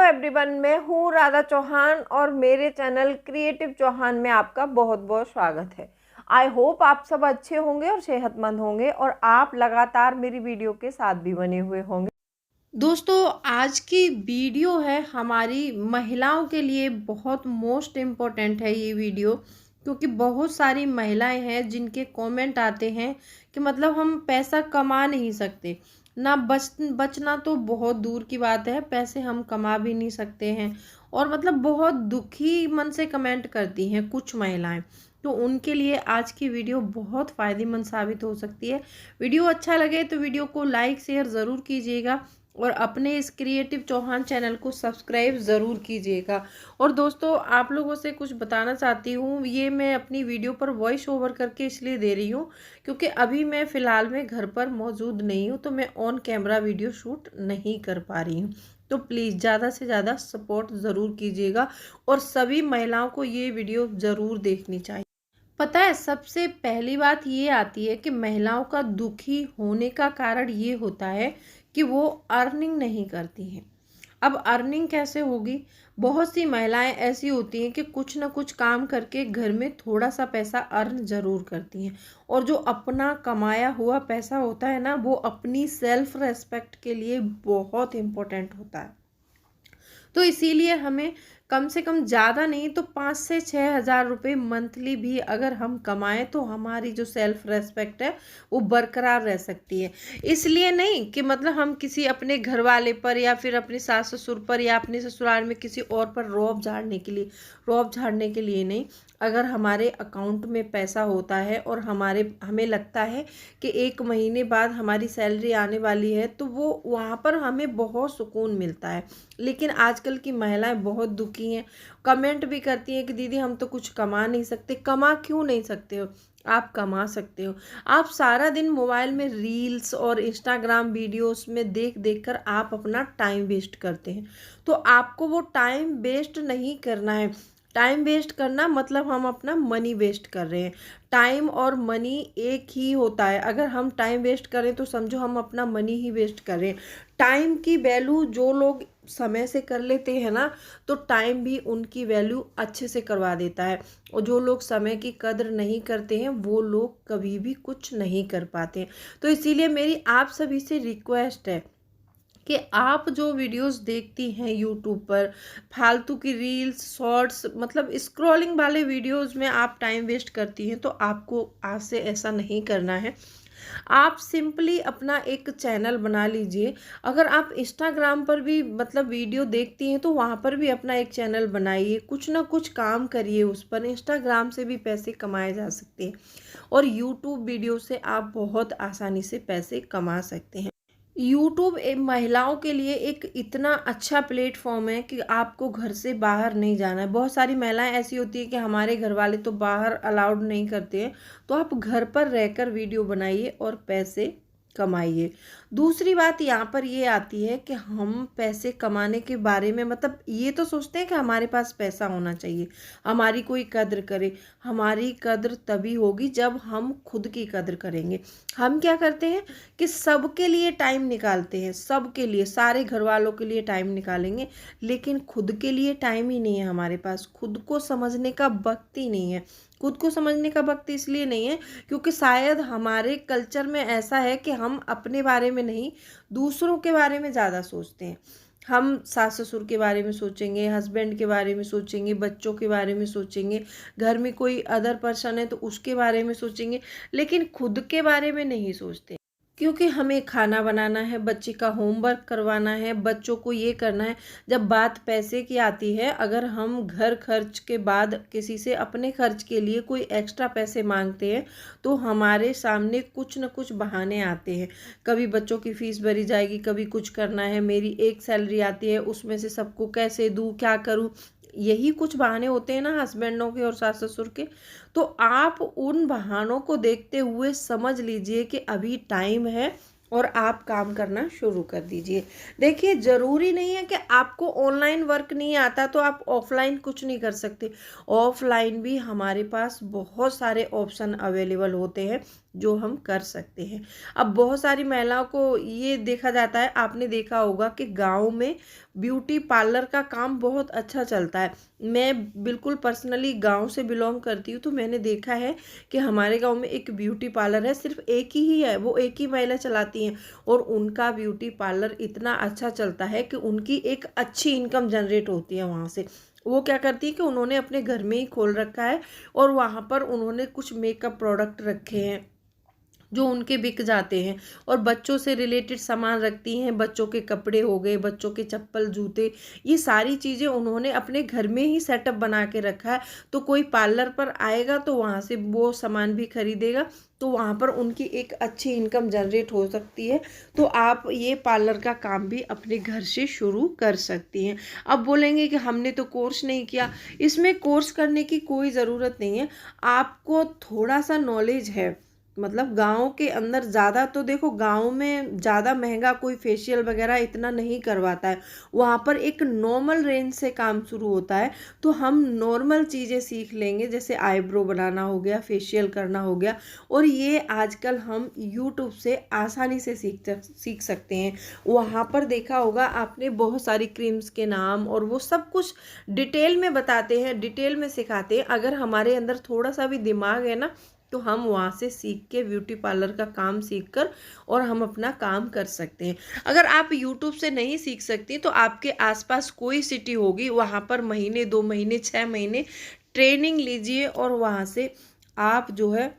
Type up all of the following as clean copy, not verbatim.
Everyone, मैं हूँ राधा चौहान और मेरे चैनल क्रिएटिव चौहान में आपका बहुत बहुत स्वागत है। आई होप आप सब अच्छे होंगे और सेहतमंद होंगे और आप लगातार मेरी वीडियो के साथ भी बने हुए होंगे। दोस्तों, आज की वीडियो है हमारी महिलाओं के लिए बहुत मोस्ट इम्पोर्टेंट है ये वीडियो, क्योंकि बहुत सारी महिलाएं हैं जिनके कमेंट आते हैं कि मतलब हम पैसा कमा नहीं सकते, ना बचना तो बहुत दूर की बात है, पैसे हम कमा भी नहीं सकते हैं। और मतलब बहुत दुखी मन से कमेंट करती हैं कुछ महिलाएं। तो उनके लिए आज की वीडियो बहुत फ़ायदेमंद साबित हो सकती है। वीडियो अच्छा लगे तो वीडियो को लाइक शेयर ज़रूर कीजिएगा और अपने इस क्रिएटिव चौहान चैनल को सब्सक्राइब ज़रूर कीजिएगा। और दोस्तों, आप लोगों से कुछ बताना चाहती हूँ। ये मैं अपनी वीडियो पर वॉइस ओवर करके इसलिए दे रही हूँ क्योंकि अभी मैं फ़िलहाल में घर पर मौजूद नहीं हूँ, तो मैं ऑन कैमरा वीडियो शूट नहीं कर पा रही हूँ। तो प्लीज़ ज़्यादा से ज़्यादा सपोर्ट ज़रूर कीजिएगा और सभी महिलाओं को ये वीडियो ज़रूर देखनी चाहिए। पता है, सबसे पहली बात ये आती है कि महिलाओं का दुखी होने का कारण ये होता है कि वो अर्निंग नहीं करती हैं। अब अर्निंग कैसे होगी? बहुत सी महिलाएं ऐसी होती हैं कि कुछ ना कुछ काम करके घर में थोड़ा सा पैसा अर्न जरूर करती हैं, और जो अपना कमाया हुआ पैसा होता है ना, वो अपनी सेल्फ रेस्पेक्ट के लिए बहुत इम्पोर्टेंट होता है। तो इसीलिए हमें कम से कम ज़्यादा नहीं तो 5 से 6 हज़ार रुपये मंथली भी अगर हम कमाएं तो हमारी जो सेल्फ रेस्पेक्ट है वो बरकरार रह सकती है। इसलिए नहीं कि मतलब हम किसी अपने घर वाले पर या फिर अपने सास ससुर पर या अपने ससुराल में किसी और पर रौब झाड़ने के लिए नहीं। अगर हमारे अकाउंट में पैसा होता है और हमें लगता है कि 1 महीने बाद हमारी सैलरी आने वाली है, तो वो वहाँ पर हमें बहुत सुकून मिलता है। लेकिन आजकल की महिलाएं बहुत दुखी हैं, कमेंट भी करती हैं कि दीदी हम तो कुछ कमा नहीं सकते। कमा क्यों नहीं सकते हो? आप कमा सकते हो। आप सारा दिन मोबाइल में रील्स और इंस्टाग्राम वीडियोस में देख देख कर आप अपना टाइम वेस्ट करते हैं। तो आपको वो टाइम वेस्ट नहीं करना है। टाइम वेस्ट करना मतलब हम अपना मनी वेस्ट कर रहे हैं। टाइम और मनी एक ही होता है। अगर हम टाइम वेस्ट करें तो समझो हम अपना मनी ही वेस्ट कर रहे हैं। टाइम की वैल्यू जो लोग समय से कर लेते हैं ना, तो टाइम भी उनकी वैल्यू अच्छे से करवा देता है। और जो लोग समय की कदर नहीं करते हैं वो लोग कभी भी कुछ नहीं कर पाते हैं। तो इसीलिए मेरी आप सभी से रिक्वेस्ट है कि आप जो वीडियोस देखती हैं यूट्यूब पर, फालतू की रील्स शॉर्ट्स मतलब स्क्रॉलिंग वाले वीडियोस में आप टाइम वेस्ट करती हैं, तो आपको आज से ऐसा नहीं करना है। आप सिंपली अपना एक चैनल बना लीजिए। अगर आप इंस्टाग्राम पर भी मतलब वीडियो देखती हैं तो वहाँ पर भी अपना एक चैनल बनाइए, कुछ ना कुछ काम करिए उस पर। इंस्टाग्राम से भी पैसे कमाए जा सकते हैं और यूट्यूब वीडियो से आप बहुत आसानी से पैसे कमा सकते हैं। यूट्यूब महिलाओं के लिए एक इतना अच्छा प्लेटफॉर्म है कि आपको घर से बाहर नहीं जाना है। बहुत सारी महिलाएं ऐसी होती है कि हमारे घर वाले तो बाहर अलाउड नहीं करते हैं, तो आप घर पर रहकर वीडियो बनाइए और पैसे कमाइए। दूसरी बात यहाँ पर ये आती है कि हम पैसे कमाने के बारे में मतलब ये तो सोचते हैं कि हमारे पास पैसा होना चाहिए, हमारी कोई कद्र करे। हमारी कद्र तभी होगी जब हम खुद की कद्र करेंगे। हम क्या करते हैं कि सबके लिए टाइम निकालते हैं, सबके लिए, सारे घर वालों के लिए टाइम निकालेंगे, लेकिन खुद के लिए टाइम ही नहीं है हमारे पास। खुद को समझने का वक्त ही नहीं है। खुद को समझने का वक्त इसलिए नहीं है क्योंकि शायद हमारे कल्चर में ऐसा है कि हम अपने बारे में नहीं, दूसरों के बारे में ज़्यादा सोचते हैं। हम सास ससुर के बारे में सोचेंगे, हस्बैंड के बारे में सोचेंगे, बच्चों के बारे में सोचेंगे, घर में कोई अदर पर्सन है तो उसके बारे में सोचेंगे, लेकिन खुद के बारे में नहीं सोचते। क्योंकि हमें खाना बनाना है, बच्चे का होमवर्क करवाना है, बच्चों को ये करना है। जब बात पैसे की आती है, अगर हम घर खर्च के बाद किसी से अपने खर्च के लिए कोई एक्स्ट्रा पैसे मांगते हैं तो हमारे सामने कुछ न कुछ बहाने आते हैं। कभी बच्चों की फीस भरी जाएगी, कभी कुछ करना है, मेरी एक सैलरी आती है उसमें से सबको कैसे दूँ, क्या करूँ, यही कुछ बहाने होते हैं ना हस्बैंडों के और सास ससुर के। तो आप उन बहानों को देखते हुए समझ लीजिए कि अभी टाइम है और आप काम करना शुरू कर दीजिए। देखिए, ज़रूरी नहीं है कि आपको ऑनलाइन वर्क नहीं आता तो आप ऑफलाइन कुछ नहीं कर सकते। ऑफलाइन भी हमारे पास बहुत सारे ऑप्शन अवेलेबल होते हैं जो हम कर सकते हैं। अब बहुत सारी महिलाओं को ये देखा जाता है, आपने देखा होगा कि गांव में ब्यूटी पार्लर का काम बहुत अच्छा चलता है। मैं बिल्कुल पर्सनली गांव से बिलोंग करती हूँ, तो मैंने देखा है कि हमारे गांव में एक ब्यूटी पार्लर है, सिर्फ एक ही है, वो एक ही महिला चलाती हैं और उनका ब्यूटी पार्लर इतना अच्छा चलता है कि उनकी एक अच्छी इनकम जनरेट होती है वहाँ से। वो क्या करती है कि उन्होंने अपने घर में ही खोल रखा है और वहाँ पर उन्होंने कुछ मेकअप प्रोडक्ट रखे हैं जो उनके बिक जाते हैं, और बच्चों से रिलेटेड सामान रखती हैं, बच्चों के कपड़े हो गए, बच्चों के चप्पल जूते, ये सारी चीज़ें उन्होंने अपने घर में ही सेटअप बना के रखा है। तो कोई पार्लर पर आएगा तो वहाँ से वो सामान भी खरीदेगा, तो वहाँ पर उनकी एक अच्छी इनकम जनरेट हो सकती है। तो आप ये पार्लर का काम भी अपने घर से शुरू कर सकती हैं। अब बोलेंगे कि हमने तो कोर्स नहीं किया, इसमें कोर्स करने की कोई ज़रूरत नहीं है। आपको थोड़ा सा नॉलेज है, मतलब गाँव के अंदर ज़्यादा, तो देखो गाँव में ज़्यादा महंगा कोई फेशियल वगैरह इतना नहीं करवाता है, वहाँ पर एक नॉर्मल रेंज से काम शुरू होता है। तो हम नॉर्मल चीज़ें सीख लेंगे, जैसे आईब्रो बनाना हो गया, फेशियल करना हो गया, और ये आजकल हम यूट्यूब से आसानी से सीख सकते हैं। वहाँ पर देखा होगा आपने, बहुत सारी क्रीम्स के नाम और वो सब कुछ डिटेल में बताते हैं, डिटेल में सिखाते हैं। अगर हमारे अंदर थोड़ा सा भी दिमाग है ना, तो हम वहाँ से सीख के ब्यूटी पार्लर का काम सीख कर और हम अपना काम कर सकते हैं। अगर आप यूट्यूब से नहीं सीख सकती तो आपके आसपास कोई सिटी होगी, वहाँ पर महीने 2 महीने 6 महीने ट्रेनिंग लीजिए और वहाँ से आप जो है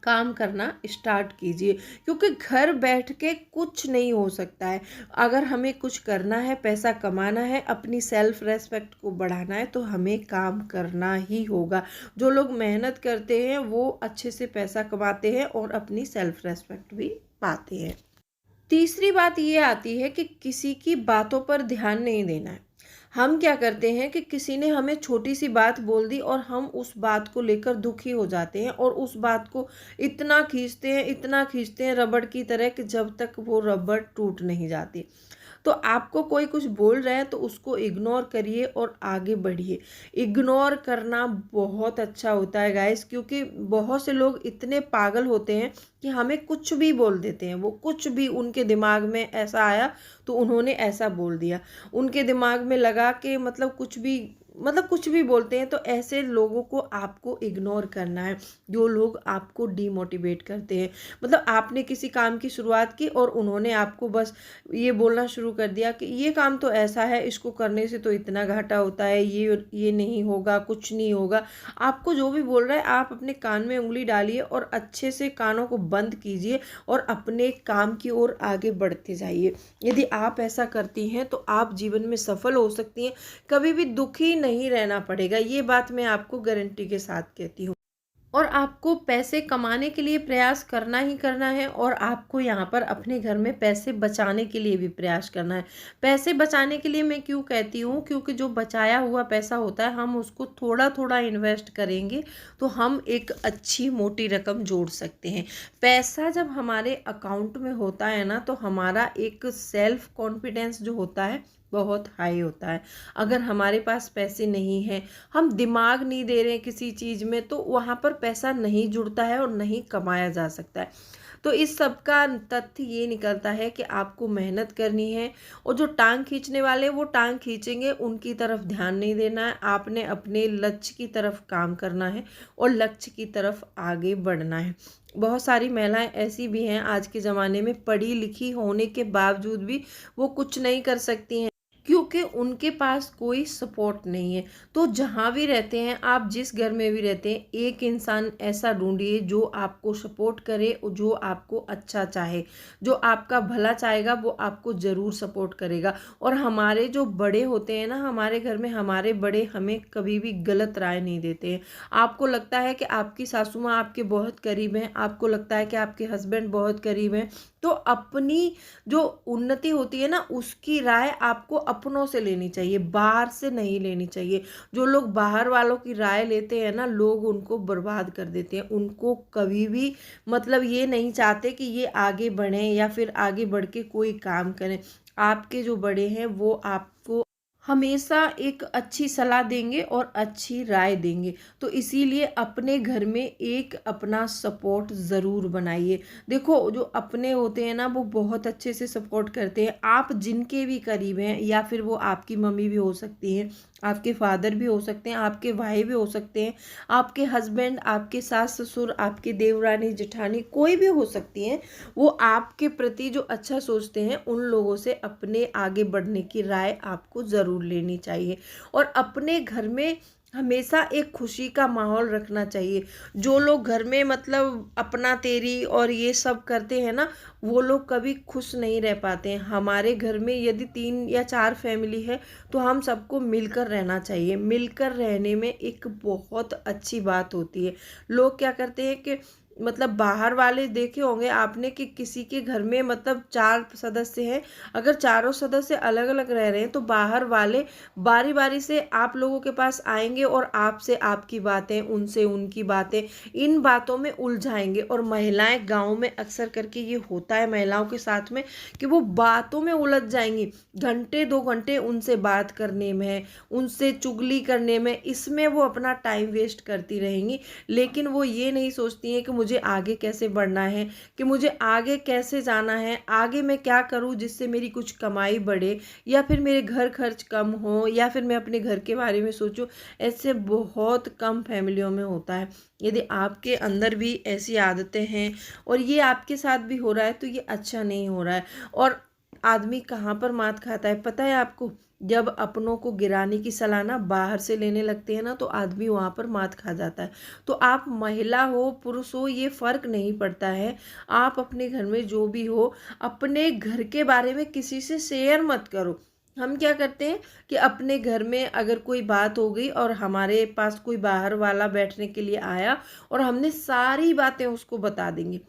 काम करना स्टार्ट कीजिए, क्योंकि घर बैठ के कुछ नहीं हो सकता है। अगर हमें कुछ करना है, पैसा कमाना है, अपनी सेल्फ रेस्पेक्ट को बढ़ाना है, तो हमें काम करना ही होगा। जो लोग मेहनत करते हैं वो अच्छे से पैसा कमाते हैं और अपनी सेल्फ रेस्पेक्ट भी पाते हैं। तीसरी बात ये आती है कि किसी की बातों पर ध्यान नहीं देना है। हम क्या करते हैं कि किसी ने हमें छोटी सी बात बोल दी और हम उस बात को लेकर दुखी हो जाते हैं और उस बात को इतना खींचते हैं रबड़ की तरह, कि जब तक वो रबड़ टूट नहीं जाती। तो आपको कोई कुछ बोल रहा है तो उसको इग्नोर करिए और आगे बढ़िए। इग्नोर करना बहुत अच्छा होता है गाइस, क्योंकि बहुत से लोग इतने पागल होते हैं कि हमें कुछ भी बोल देते हैं। वो कुछ भी उनके दिमाग में ऐसा आया तो उन्होंने ऐसा बोल दिया, उनके दिमाग में लगा कि मतलब कुछ भी बोलते हैं। तो ऐसे लोगों को आपको इग्नोर करना है, जो लोग आपको डीमोटिवेट करते हैं। मतलब आपने किसी काम की शुरुआत की और उन्होंने आपको बस ये बोलना शुरू कर दिया कि ये काम तो ऐसा है, इसको करने से तो इतना घाटा होता है, ये नहीं होगा, कुछ नहीं होगा। आपको जो भी बोल रहा है, आप अपने कान में उंगली डालिए और अच्छे से कानों को बंद कीजिए और अपने काम की ओर आगे बढ़ते जाइए। यदि आप ऐसा करती हैं तो आप जीवन में सफल हो सकती हैं, कभी भी दुखी नहीं रहना पड़ेगा। ये बात मैं आपको गारंटी के साथ कहती हूँ। और आपको पैसे कमाने के लिए प्रयास करना ही करना है, और आपको यहाँ पर अपने घर में पैसे बचाने के लिए भी प्रयास करना है। पैसे बचाने के लिए मैं क्यों कहती हूँ, क्योंकि जो बचाया हुआ पैसा होता है, हम उसको थोड़ा थोड़ा इन्वेस्ट करेंगे तो हम एक अच्छी मोटी रकम जोड़ सकते हैं। पैसा जब हमारे अकाउंट में होता है ना, तो हमारा एक सेल्फ कॉन्फिडेंस जो होता है बहुत हाई होता है। अगर हमारे पास पैसे नहीं हैं, हम दिमाग नहीं दे रहे हैं किसी चीज़ में, तो वहाँ पर पैसा नहीं जुड़ता है और नहीं कमाया जा सकता है। तो इस सब का तथ्य ये निकलता है कि आपको मेहनत करनी है, और जो टांग खींचने वाले वो टांग खींचेंगे, उनकी तरफ ध्यान नहीं देना है। आपने अपने लक्ष्य की तरफ काम करना है और लक्ष्य की तरफ आगे बढ़ना है। बहुत सारी महिलाएं ऐसी भी हैं आज के ज़माने में, पढ़ी लिखी होने के बावजूद भी वो कुछ नहीं कर सकती हैं, क्योंकि उनके पास कोई सपोर्ट नहीं है। तो जहाँ भी रहते हैं आप, जिस घर में भी रहते हैं, एक इंसान ऐसा ढूंढिए जो आपको सपोर्ट करे और जो आपको अच्छा चाहे, जो आपका भला चाहेगा, वो आपको ज़रूर सपोर्ट करेगा। और हमारे जो बड़े होते हैं ना हमारे घर में, हमारे बड़े हमें कभी भी गलत राय नहीं देते हैं। आपको लगता है कि आपकी सासू माँ आपके बहुत करीब हैं, आपको लगता है कि आपके हस्बैंड बहुत करीब हैं, तो अपनी जो उन्नति होती है ना, उसकी राय आपको अपनों से लेनी चाहिए, बाहर से नहीं लेनी चाहिए। जो लोग बाहर वालों की राय लेते हैं ना, लोग उनको बर्बाद कर देते हैं। उनको कभी भी मतलब ये नहीं चाहते कि ये आगे बढ़ें या फिर आगे बढ़ के कोई काम करें। आपके जो बड़े हैं वो आपको हमेशा एक अच्छी सलाह देंगे और अच्छी राय देंगे। तो इसीलिए अपने घर में एक अपना सपोर्ट ज़रूर बनाइए। देखो, जो अपने होते हैं ना, वो बहुत अच्छे से सपोर्ट करते हैं। आप जिनके भी करीब हैं, या फिर वो आपकी मम्मी भी हो सकती हैं, आपके फादर भी हो सकते हैं, आपके भाई भी हो सकते हैं, आपके हस्बैंड, आपके सास ससुर, आपके देवरानी जेठानी, कोई भी हो सकती हैं। वो आपके प्रति जो अच्छा सोचते हैं, उन लोगों से अपने आगे बढ़ने की राय आपको ज़रूर लेनी चाहिए। और अपने घर में हमेशा एक खुशी का माहौल रखना चाहिए। जो लोग घर में मतलब अपना तेरी और ये सब करते हैं ना, वो लोग कभी खुश नहीं रह पाते हैं। हमारे घर में यदि 3 या 4 फैमिली है, तो हम सबको मिलकर रहना चाहिए। मिलकर रहने में एक बहुत अच्छी बात होती है। लोग क्या करते हैं कि मतलब बाहर वाले देखे होंगे आपने कि किसी के घर में मतलब 4 सदस्य हैं, अगर चारों सदस्य अलग अलग रह रहे हैं, तो बाहर वाले बारी बारी से आप लोगों के पास आएंगे और आपसे आपकी बातें, उनसे उनकी बातें, इन बातों में उलझाएंगे। और महिलाएं गांव में अक्सर करके ये होता है महिलाओं के साथ में, कि वो बातों में उलझ जाएंगी, घंटे 2 घंटे उनसे बात करने में, उनसे चुगली करने में, इसमें वो अपना टाइम वेस्ट करती रहेंगी। लेकिन वो ये नहीं सोचती हैं कि मुझे आगे कैसे बढ़ना है, कि मुझे आगे कैसे जाना है, आगे मैं क्या करूं जिससे मेरी कुछ कमाई बढ़े, या फिर मेरे घर खर्च कम हो, या फिर मैं अपने घर के बारे में सोचूं। ऐसे बहुत कम फैमिलियों में होता है। यदि आपके अंदर भी ऐसी आदतें हैं और ये आपके साथ भी हो रहा है, तो ये अच्छा नहीं हो रहा है। और आदमी कहाँ पर मात खाता है पता है आपको? जब अपनों को गिराने की सलाह ना बाहर से लेने लगते हैं ना, तो आदमी वहाँ पर मात खा जाता है। तो आप महिला हो पुरुष हो, ये फर्क नहीं पड़ता है। आप अपने घर में जो भी हो, अपने घर के बारे में किसी से शेयर मत करो। हम क्या करते हैं कि अपने घर में अगर कोई बात हो गई और हमारे पास कोई बाहर वाला बैठने के लिए आया, और हमने सारी बातें उसको बता देंगे,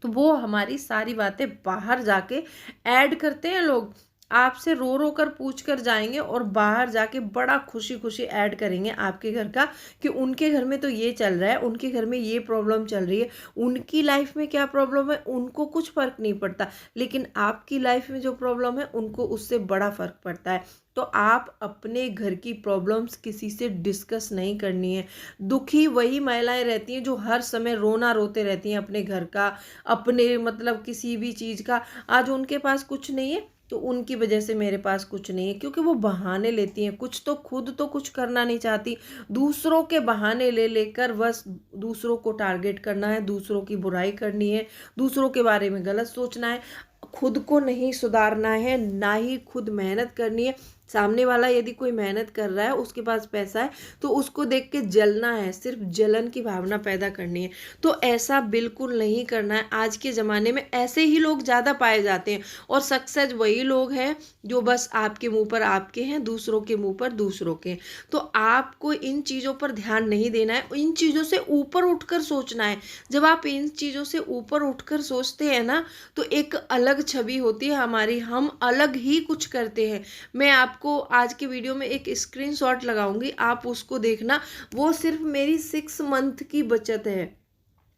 तो वो हमारी सारी बातें बाहर जाके ऐड करते हैं लोग। आपसे रो रो कर पूछ कर जाएंगे और बाहर जाके बड़ा खुशी खुशी ऐड करेंगे आपके घर का, कि उनके घर में तो ये चल रहा है, उनके घर में ये प्रॉब्लम चल रही है। उनकी लाइफ में क्या प्रॉब्लम है उनको कुछ फर्क नहीं पड़ता, लेकिन आपकी लाइफ में जो प्रॉब्लम है उनको उससे बड़ा फर्क पड़ता है। तो आप अपने घर की प्रॉब्लम्स किसी से डिस्कस नहीं करनी है। दुखी वही महिलाएं रहती हैं जो हर समय रोना रोते रहती हैं अपने घर का, अपने मतलब किसी भी चीज़ का। आज उनके पास कुछ नहीं है, तो उनकी वजह से मेरे पास कुछ नहीं है, क्योंकि वो बहाने लेती हैं। कुछ तो खुद तो कुछ करना नहीं चाहती, दूसरों के बहाने ले लेकर बस दूसरों को टारगेट करना है, दूसरों की बुराई करनी है, दूसरों के बारे में गलत सोचना है। खुद को नहीं सुधारना है, ना ही खुद मेहनत करनी है। सामने वाला यदि कोई मेहनत कर रहा है, उसके पास पैसा है, तो उसको देख के जलना है, सिर्फ जलन की भावना पैदा करनी है। तो ऐसा बिल्कुल नहीं करना है। आज के ज़माने में ऐसे ही लोग ज़्यादा पाए जाते हैं, और सक्सेस वही लोग हैं जो बस आपके मुंह पर आपके हैं, दूसरों के मुंह पर दूसरों के हैं। तो आपको इन चीज़ों पर ध्यान नहीं देना है, इन चीज़ों से ऊपर उठकर सोचना है। जब आप इन चीज़ों से ऊपर उठकर सोचते हैं ना, तो एक अलग छवि होती है हमारी, हम अलग ही कुछ करते हैं। मैं आपको आज के वीडियो में एक स्क्रीनशॉट लगाऊंगी, आप उसको देखना। वो सिर्फ मेरी 6 मंथ की बचत है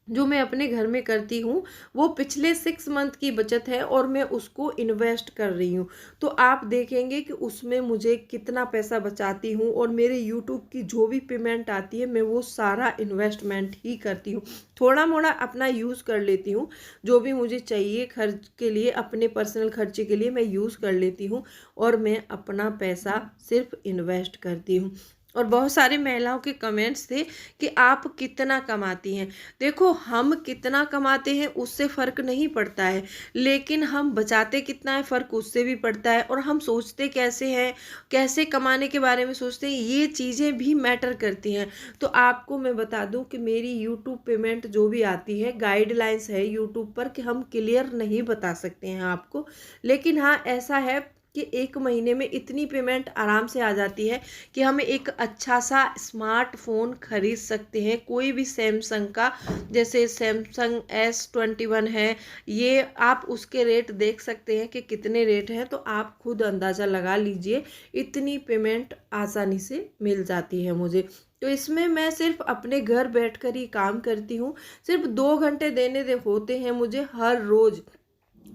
जो मैं अपने घर में करती हूँ। वो पिछले 6 मंथ की बचत है और मैं उसको इन्वेस्ट कर रही हूँ। तो आप देखेंगे कि उसमें मुझे कितना पैसा बचाती हूँ, और मेरे यूट्यूब की जो भी पेमेंट आती है मैं वो सारा इन्वेस्टमेंट ही करती हूँ। थोड़ा मोड़ा अपना यूज़ कर लेती हूँ, जो भी मुझे चाहिए खर्च के लिए, अपने पर्सनल खर्चे के लिए मैं यूज़ कर लेती हूँ, और मैं अपना पैसा सिर्फ इन्वेस्ट करती हूँ। और बहुत सारी महिलाओं के कमेंट्स थे कि आप कितना कमाती हैं। देखो, हम कितना कमाते हैं उससे फ़र्क नहीं पड़ता है, लेकिन हम बचाते कितना है फ़र्क उससे भी पड़ता है। और हम सोचते कैसे हैं, कैसे कमाने के बारे में सोचते हैं, ये चीज़ें भी मैटर करती हैं। तो आपको मैं बता दूं कि मेरी यूट्यूब पेमेंट जो भी आती है, गाइडलाइंस है यूट्यूब पर कि हम क्लियर नहीं बता सकते हैं आपको, लेकिन हाँ ऐसा है कि 1 महीने में इतनी पेमेंट आराम से आ जाती है कि हम एक अच्छा सा स्मार्टफोन खरीद सकते हैं। कोई भी सैमसंग का, जैसे सैमसंग S21 है, ये आप उसके रेट देख सकते हैं कि कितने रेट हैं, तो आप खुद अंदाज़ा लगा लीजिए। इतनी पेमेंट आसानी से मिल जाती है मुझे। तो इसमें मैं सिर्फ अपने घर बैठकर ही काम करती हूँ। सिर्फ 2 घंटे देने होते हैं मुझे हर रोज़।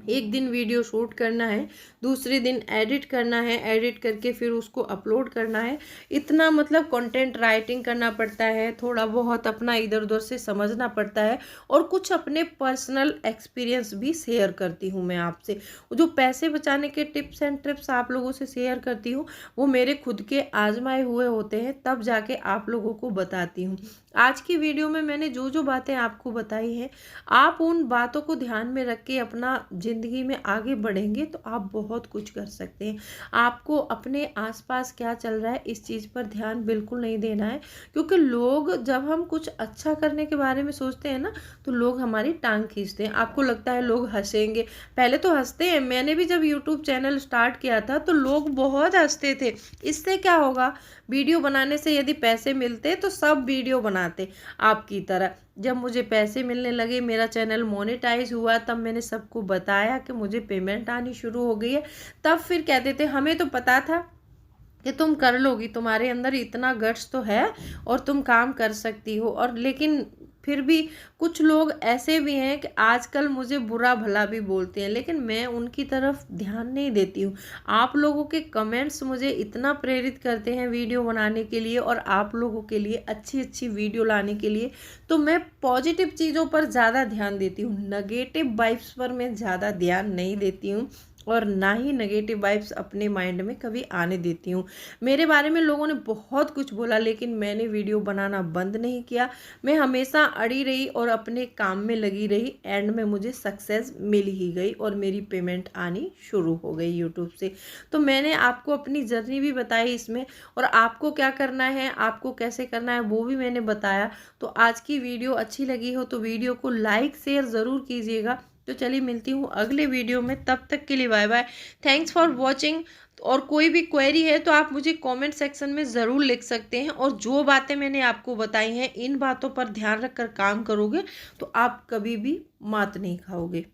एक दिन वीडियो शूट करना है, दूसरे दिन एडिट करना है, एडिट करके फिर उसको अपलोड करना है। इतना मतलब कंटेंट राइटिंग करना पड़ता है, थोड़ा बहुत अपना इधर उधर से समझना पड़ता है और कुछ अपने पर्सनल एक्सपीरियंस भी शेयर करती हूँ मैं आपसे। जो पैसे बचाने के टिप्स एंड ट्रिप्स आप लोगों से शेयर करती हूँ वो मेरे खुद के आजमाए हुए होते हैं, तब जाके आप लोगों को बताती हूँ। आज की वीडियो में मैंने जो जो बातें आपको बताई हैं, आप उन बातों को ध्यान में रख के अपना ज़िंदगी में आगे बढ़ेंगे तो आप बहुत कुछ कर सकते हैं। आपको अपने आसपास क्या चल रहा है इस चीज़ पर ध्यान बिल्कुल नहीं देना है, क्योंकि लोग जब हम कुछ अच्छा करने के बारे में सोचते हैं ना तो लोग हमारी टांग खींचते हैं। आपको लगता है लोग हंसेंगे, पहले तो हंसते हैं। मैंने भी जब यूट्यूब चैनल स्टार्ट किया था तो लोग बहुत हंसते थे। इससे क्या होगा, वीडियो बनाने से यदि पैसे मिलते तो सब वीडियो बनाते आपकी तरह। जब मुझे पैसे मिलने लगे, मेरा चैनल मोनेटाइज हुआ, तब मैंने सबको बताया कि मुझे पेमेंट आनी शुरू हो गई है। तब फिर कहते थे हमें तो पता था कि तुम कर लोगी, तुम्हारे अंदर इतना गट्स तो है और तुम काम कर सकती हो। और लेकिन फिर भी कुछ लोग ऐसे भी हैं कि आजकल मुझे बुरा भला भी बोलते हैं, लेकिन मैं उनकी तरफ ध्यान नहीं देती हूँ। आप लोगों के कमेंट्स मुझे इतना प्रेरित करते हैं वीडियो बनाने के लिए और आप लोगों के लिए अच्छी अच्छी वीडियो लाने के लिए, तो मैं पॉजिटिव चीज़ों पर ज़्यादा ध्यान देती हूँ। नेगेटिव वाइब्स पर मैं ज़्यादा ध्यान नहीं देती हूँ और ना ही नेगेटिव वाइब्स अपने माइंड में कभी आने देती हूँ। मेरे बारे में लोगों ने बहुत कुछ बोला, लेकिन मैंने वीडियो बनाना बंद नहीं किया। मैं हमेशा अड़ी रही और अपने काम में लगी रही। एंड में मुझे सक्सेस मिल ही गई और मेरी पेमेंट आनी शुरू हो गई यूट्यूब से। तो मैंने आपको अपनी जर्नी भी बताई इसमें, और आपको क्या करना है, आपको कैसे करना है वो भी मैंने बताया। तो आज की वीडियो अच्छी लगी हो तो वीडियो को लाइक शेयर ज़रूर कीजिएगा। तो चलिए मिलती हूँ अगले वीडियो में, तब तक के लिए bye bye. Thanks for watching. और कोई भी क्वेरी है तो आप मुझे कमेंट सेक्शन में ज़रूर लिख सकते हैं, और जो बातें मैंने आपको बताई हैं इन बातों पर ध्यान रखकर काम करोगे तो आप कभी भी मात नहीं खाओगे।